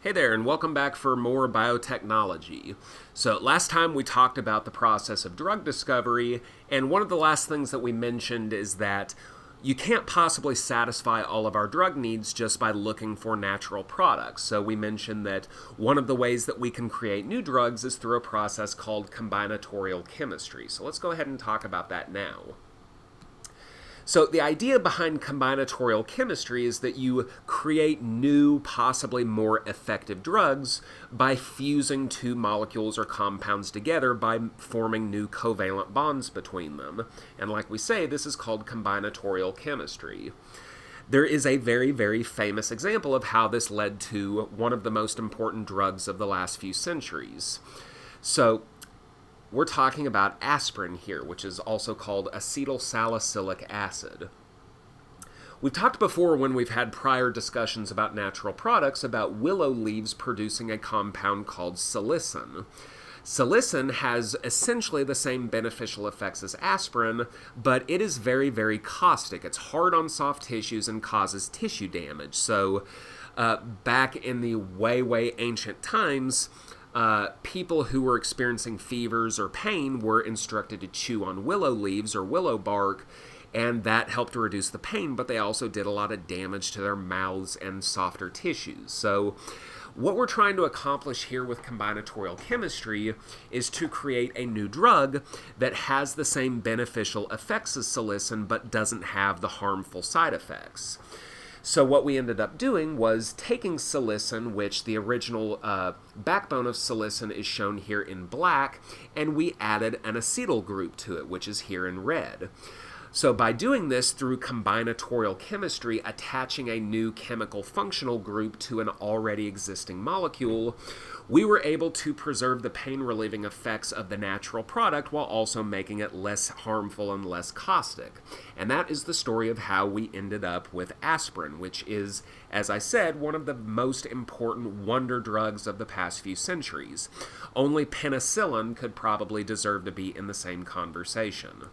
Hey there, and welcome back for more biotechnology. So, last time we talked about the process of drug discovery, and one of the last things that we mentioned is that you can't possibly satisfy all of our drug needs just by looking for natural products. So, we mentioned that one of the ways that we can create new drugs is through a process called combinatorial chemistry. So, let's go ahead and talk about that now. So the idea behind combinatorial chemistry is that you create new, possibly more effective drugs by fusing two molecules or compounds together by forming new covalent bonds between them. And like we say, this is called combinatorial chemistry. There is a very, very famous example of how this led to one of the most important drugs of the last few centuries. So we're talking about aspirin here, which is also called acetyl salicylic acid. We've talked before when we've had prior discussions about natural products about willow leaves producing a compound called salicin. Salicin has essentially the same beneficial effects as aspirin, but it is very, very caustic. It's hard on soft tissues and causes tissue damage. So back in the way ancient times, people who were experiencing fevers or pain were instructed to chew on willow leaves or willow bark, and that helped to reduce the pain, but they also did a lot of damage to their mouths and softer tissues. So what we're trying to accomplish here with combinatorial chemistry is to create a new drug that has the same beneficial effects as salicin but doesn't have the harmful side effects. So what we ended up doing was taking salicin, which the original backbone of salicin is shown here in black, and we added an acetyl group to it, which is here in red. So by doing this through combinatorial chemistry, attaching a new chemical functional group to an already existing molecule, we were able to preserve the pain-relieving effects of the natural product while also making it less harmful and less caustic. And that is the story of how we ended up with aspirin, which is, as I said, one of the most important wonder drugs of the past few centuries. Only penicillin could probably deserve to be in the same conversation.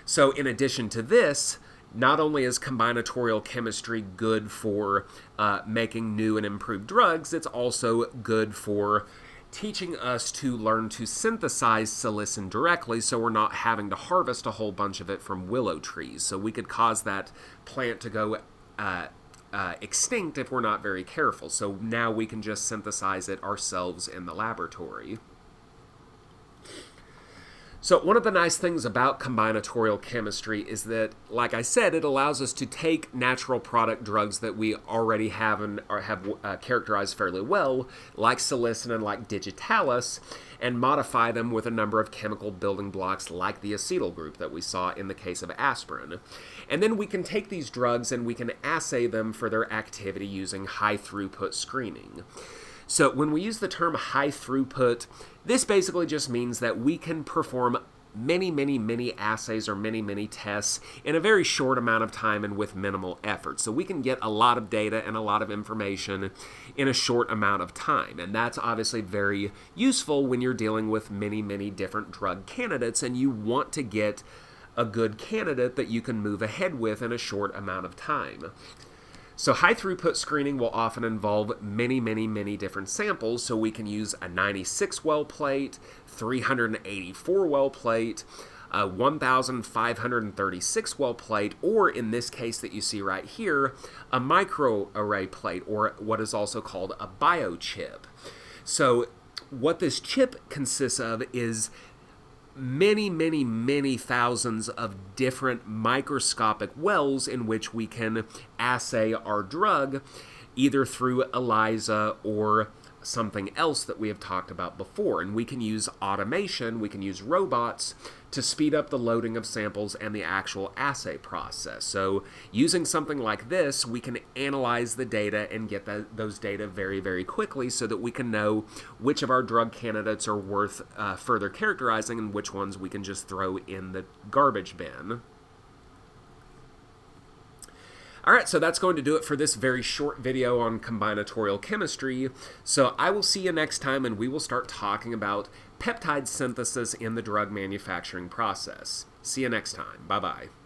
So in addition to this, not only is combinatorial chemistry good for making new and improved drugs, it's also good for teaching us to learn to synthesize salicin directly so we're not having to harvest a whole bunch of it from willow trees. So we could cause that plant to go extinct if we're not very careful. So now we can just synthesize it ourselves in the laboratory. So one of the nice things about combinatorial chemistry is that, like I said, it allows us to take natural product drugs that we already have and have characterized fairly well, like salicin and like digitalis, and modify them with a number of chemical building blocks like the acetyl group that we saw in the case of aspirin. And then we can take these drugs and we can assay them for their activity using high throughput screening. So when we use the term high throughput, this basically just means that we can perform many assays or many tests in a very short amount of time and with minimal effort. So we can get a lot of data and a lot of information in a short amount of time. And that's obviously very useful when you're dealing with many different drug candidates and you want to get a good candidate that you can move ahead with in a short amount of time. So high throughput screening will often involve many different samples, so we can use a 96 well plate, 384 well plate, a 1536 well plate, or in this case that you see right here, a microarray plate, or what is also called a biochip. So what this chip consists of is many thousands of different microscopic wells in which we can assay our drug either through ELISA or something else that we have talked about before. And we can use automation, we can use robots to speed up the loading of samples and the actual assay process. So using something like this, we can analyze the data and get those data very quickly so that we can know which of our drug candidates are worth further characterizing and which ones we can just throw in the garbage bin. Alright, so that's going to do it for this very short video on combinatorial chemistry. So I will see you next time and we will start talking about peptide synthesis in the drug manufacturing process. See you next time. Bye-bye.